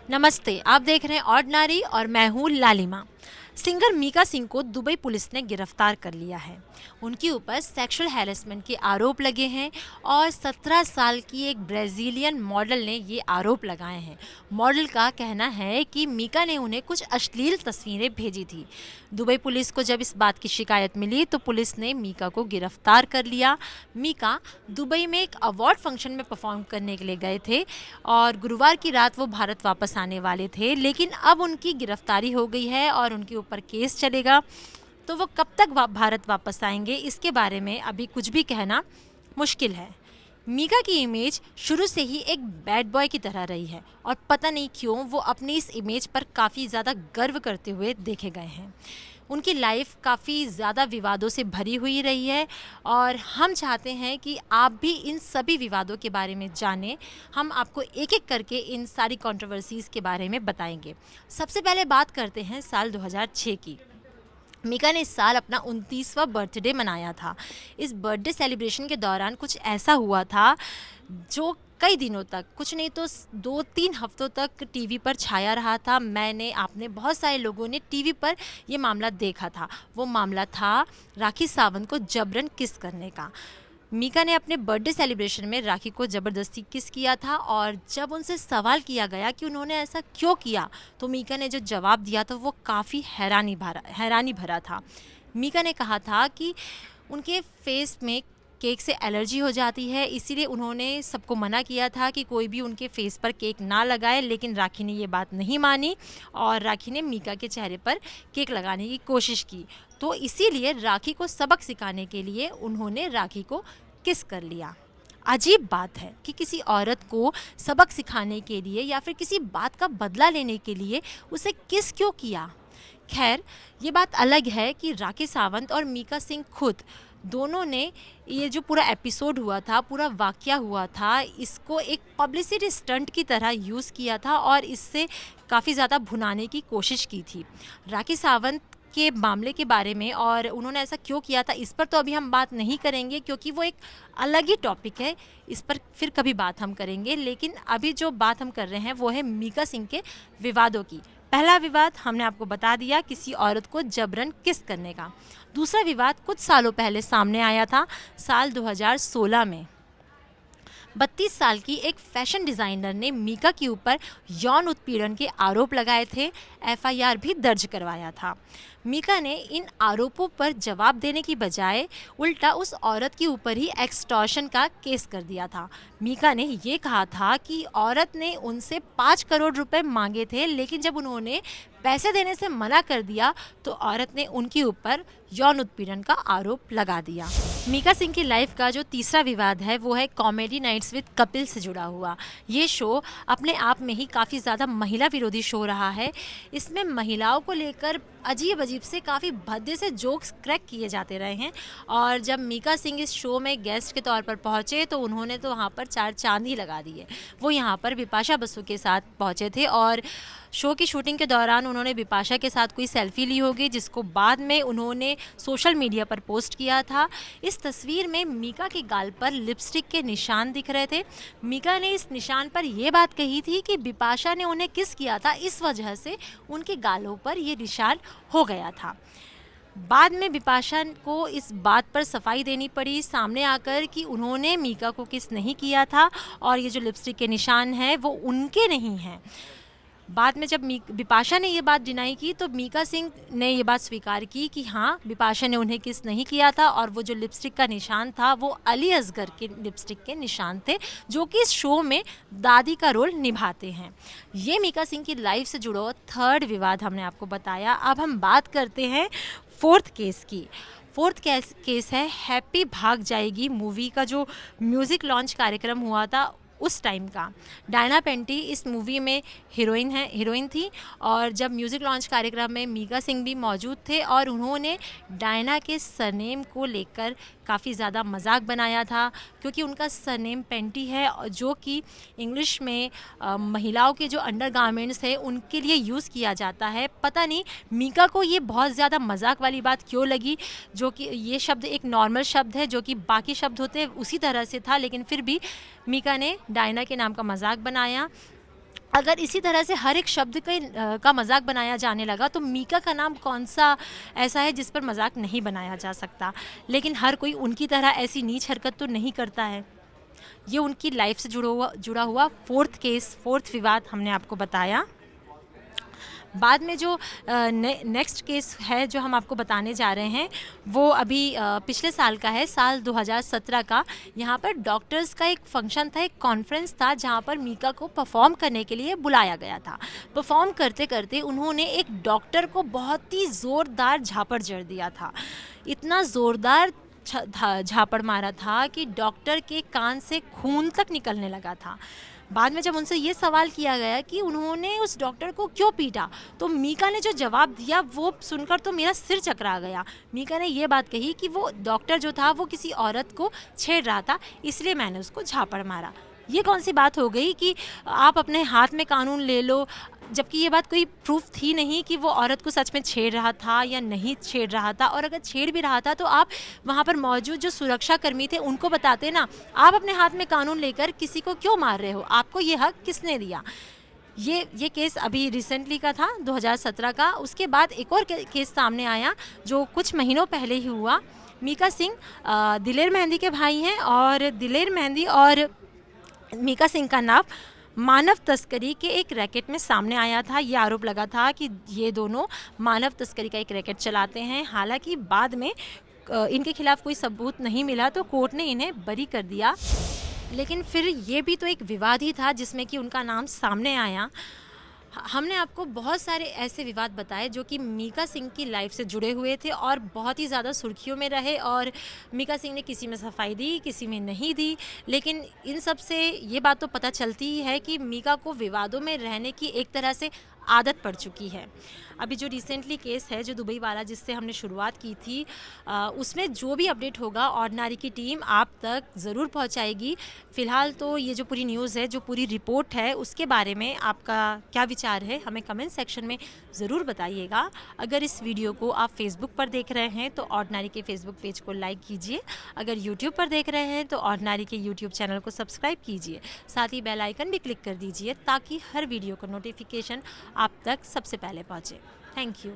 नमस्ते, आप देख रहे हैं ऑर्डिनरी और मैं हूँ लालिमा। सिंगर मीका सिंह को दुबई पुलिस ने गिरफ्तार कर लिया है। उनके ऊपर सेक्सुअल हैरेसमेंट के आरोप लगे हैं और 17 साल की एक ब्राज़ीलियन मॉडल ने ये आरोप लगाए हैं। मॉडल का कहना है कि मीका ने उन्हें कुछ अश्लील तस्वीरें भेजी थी। दुबई पुलिस को जब इस बात की शिकायत मिली तो पुलिस ने मीका को गिरफ्तार कर लिया। मीका दुबई में एक अवार्ड फंक्शन में परफॉर्म करने के लिए गए थे और गुरुवार की रात वो भारत वापस आने वाले थे, लेकिन अब उनकी गिरफ्तारी हो गई है और उनके ऊपर केस चलेगा। तो वो कब तक भारत वापस आएंगे, इसके बारे में अभी कुछ भी कहना मुश्किल है। मीका की इमेज शुरू से ही एक बैड बॉय की तरह रही है और पता नहीं क्यों वो अपनी इस इमेज पर काफ़ी ज़्यादा गर्व करते हुए देखे गए हैं। उनकी लाइफ काफ़ी ज़्यादा विवादों से भरी हुई रही है और हम चाहते हैं कि आप भी इन सभी विवादों के बारे में जानें। हम आपको एक एक करके इन सारी कंट्रोवर्सीज़ के बारे में बताएंगे। सबसे पहले बात करते हैं साल 2006 की। मीका ने इस साल अपना 29वां बर्थडे मनाया था। इस बर्थडे सेलिब्रेशन के दौरान कुछ ऐसा हुआ था जो कई दिनों तक, कुछ नहीं तो 2-3 हफ्तों तक टीवी पर छाया रहा था। आपने बहुत सारे लोगों ने टीवी पर ये मामला देखा था। वो मामला था राखी सावंत को जबरन किस करने का। मीका ने अपने बर्थडे सेलिब्रेशन में राखी को ज़बरदस्ती किस किया था और जब उनसे सवाल किया गया कि उन्होंने ऐसा क्यों किया तो मीका ने जो जवाब दिया था वो काफ़ी हैरानी भरा था। मीका ने कहा था कि उनके फेस में केक से एलर्जी हो जाती है, इसीलिए उन्होंने सबको मना किया था कि कोई भी उनके फेस पर केक ना लगाए, लेकिन राखी ने ये बात नहीं मानी और राखी ने मीका के चेहरे पर केक लगाने की कोशिश की। तो इसीलिए राखी को सबक सिखाने के लिए उन्होंने राखी को किस कर लिया। अजीब बात है कि किसी औरत को सबक सिखाने के लिए या फिर किसी बात का बदला लेने के लिए उसे किस क्यों किया। खैर, ये बात अलग है कि राखी सावंत और मीका सिंह खुद दोनों ने ये जो पूरा एपिसोड हुआ था, पूरा वाक़या हुआ था, इसको एक पब्लिसिटी स्टंट की तरह यूज़ किया था और इससे काफ़ी ज़्यादा भुनाने की कोशिश की थी। राखी सावंत के मामले के बारे में और उन्होंने ऐसा क्यों किया था इस पर तो अभी हम बात नहीं करेंगे क्योंकि वो एक अलग ही टॉपिक है। इस पर फिर कभी बात हम करेंगे, लेकिन अभी जो बात हम कर रहे हैं वो है मीका सिंह के विवादों की। पहला विवाद हमने आपको बता दिया, किसी औरत को जबरन किस करने का। दूसरा विवाद कुछ सालों पहले सामने आया था, साल 2016 में। 32 साल की एक फैशन डिज़ाइनर ने मीका के ऊपर यौन उत्पीड़न के आरोप लगाए थे, एफआईआर भी दर्ज करवाया था। मीका ने इन आरोपों पर जवाब देने की बजाय उल्टा उस औरत के ऊपर ही एक्सटॉर्शन का केस कर दिया था। मीका ने ये कहा था कि औरत ने उनसे 5 करोड़ रुपए मांगे थे, लेकिन जब उन्होंने पैसे देने से मना कर दिया तो औरत ने उनके ऊपर यौन उत्पीड़न का आरोप लगा दिया। मीका सिंह की लाइफ का जो तीसरा विवाद है वो है कॉमेडी नाइट्स विद कपिल से जुड़ा हुआ। ये शो अपने आप में ही काफ़ी ज़्यादा महिला विरोधी शो रहा है। इसमें महिलाओं को लेकर अजीब अजीब से काफ़ी भद्दे से जोक्स क्रैक किए जाते रहे हैं और जब मीका सिंह इस शो में गेस्ट के तौर पर पहुँचे तो उन्होंने तो वहाँ पर 4 चांद ही लगा दिए। वो यहाँ पर बिपाशा बसु के साथ पहुँचे थे और शो की शूटिंग के दौरान उन्होंने बिपाशा के साथ कोई सेल्फी ली होगी जिसको बाद में उन्होंने सोशल मीडिया पर पोस्ट किया था। इस तस्वीर में मीका के गाल पर लिपस्टिक के निशान दिख रहे थे। मीका ने इस निशान पर यह बात कही थी कि बिपाशा ने उन्हें किस किया था, इस वजह से उनके गालों पर ये निशान हो गया था। बाद में बिपाशा को इस बात पर सफाई देनी पड़ी सामने आकर कि उन्होंने मीका को किस नहीं किया था और ये जो लिपस्टिक के निशान हैं वो उनके नहीं हैं। बाद में जब बिपाशा ने ये बात डिनाई की तो मीका सिंह ने ये बात स्वीकार की कि हाँ, बिपाशा ने उन्हें किस नहीं किया था और वो जो लिपस्टिक का निशान था वो अली असगर के लिपस्टिक के निशान थे, जो कि इस शो में दादी का रोल निभाते हैं। ये मीका सिंह की लाइफ से जुड़ा थर्ड विवाद हमने आपको बताया। अब हम बात करते हैं फोर्थ केस की। फोर्थ केस है हैप्पी भाग जाएगी मूवी का जो म्यूज़िक लॉन्च कार्यक्रम हुआ था उस टाइम का। डायना पेंटी इस मूवी में हीरोइन थी और जब म्यूज़िक लॉन्च कार्यक्रम में मीका सिंह भी मौजूद थे और उन्होंने डायना के सरनेम को लेकर काफ़ी ज़्यादा मजाक बनाया था क्योंकि उनका सरनेम पेंटी है जो कि इंग्लिश में महिलाओं के जो अंडरगारमेंट्स है उनके लिए यूज़ किया जाता है। पता नहीं मीका को ये बहुत ज़्यादा मजाक वाली बात क्यों लगी, जो कि ये शब्द एक नॉर्मल शब्द है जो कि बाकी शब्द होते हैं उसी तरह से था, लेकिन फिर भी मीका ने डायना के नाम का मजाक बनाया। अगर इसी तरह से हर एक शब्द का मजाक बनाया जाने लगा तो मीका का नाम कौन सा ऐसा है जिस पर मजाक नहीं बनाया जा सकता। लेकिन हर कोई उनकी तरह ऐसी नीच हरकत तो नहीं करता है। ये उनकी लाइफ से जुड़ा हुआ फोर्थ केस, फोर्थ विवाद हमने आपको बताया। बाद में जो नेक्स्ट केस है जो हम आपको बताने जा रहे हैं वो अभी पिछले साल का है, साल 2017 का। यहाँ पर डॉक्टर्स का एक फंक्शन था, एक कॉन्फ्रेंस था जहाँ पर मीका को परफॉर्म करने के लिए बुलाया गया था। परफॉर्म करते करते उन्होंने एक डॉक्टर को बहुत ही ज़ोरदार झापड़ जड़ दिया था। इतना ज़ोरदार झापड़ मारा था कि डॉक्टर के कान से खून तक निकलने लगा था। बाद में जब उनसे ये सवाल किया गया कि उन्होंने उस डॉक्टर को क्यों पीटा, तो मीका ने जो जवाब दिया वो सुनकर तो मेरा सिर चकरा गया। मीका ने ये बात कही कि वो डॉक्टर जो था वो किसी औरत को छेड़ रहा था, इसलिए मैंने उसको झापड़ मारा। ये कौन सी बात हो गई कि आप अपने हाथ में कानून ले लो, जबकि ये बात कोई प्रूफ थी नहीं कि वो औरत को सच में छेड़ रहा था या नहीं छेड़ रहा था। और अगर छेड़ भी रहा था तो आप वहाँ पर मौजूद जो सुरक्षा कर्मी थे उनको बताते ना, आप अपने हाथ में कानून लेकर किसी को क्यों मार रहे हो, आपको ये हक किसने दिया। ये केस अभी रिसेंटली का था, 2017 का। उसके बाद एक और केस सामने आया जो कुछ महीनों पहले ही हुआ। मीका सिंह दिलेर मेहंदी के भाई हैं और दिलेर मेहंदी और मीका सिंह का नाम मानव तस्करी के एक रैकेट में सामने आया था। ये आरोप लगा था कि ये दोनों मानव तस्करी का एक रैकेट चलाते हैं। हालांकि बाद में इनके खिलाफ कोई सबूत नहीं मिला तो कोर्ट ने इन्हें बरी कर दिया। लेकिन फिर ये भी तो एक विवाद ही था जिसमें कि उनका नाम सामने आया। हमने आपको बहुत सारे ऐसे विवाद बताए जो कि मीका सिंह की लाइफ से जुड़े हुए थे और बहुत ही ज़्यादा सुर्खियों में रहे। और मीका सिंह ने किसी में सफाई दी, किसी में नहीं दी। लेकिन इन सब से ये बात तो पता चलती ही है कि मीका को विवादों में रहने की एक तरह से आदत पड़ चुकी है। अभी जो रिसेंटली केस है जो दुबई वाला जिससे हमने शुरुआत की थी, उसमें जो भी अपडेट होगा ऑर्डिनरी की टीम आप तक ज़रूर पहुंचाएगी। फ़िलहाल तो ये जो पूरी न्यूज़ है, जो पूरी रिपोर्ट है, उसके बारे में आपका क्या विचार है हमें कमेंट सेक्शन में ज़रूर बताइएगा। अगर इस वीडियो को आप फेसबुक पर देख रहे हैं तो ऑर्डिनरी के फेसबुक पेज को लाइक कीजिए। अगर यूट्यूब पर देख रहे हैं तो ऑर्डिनरी के यूट्यूब चैनल को सब्सक्राइब कीजिए। साथ ही बेल आइकन भी क्लिक कर दीजिए ताकि हर वीडियो का नोटिफिकेशन आप तक सबसे पहले पहुँचे। Thank you.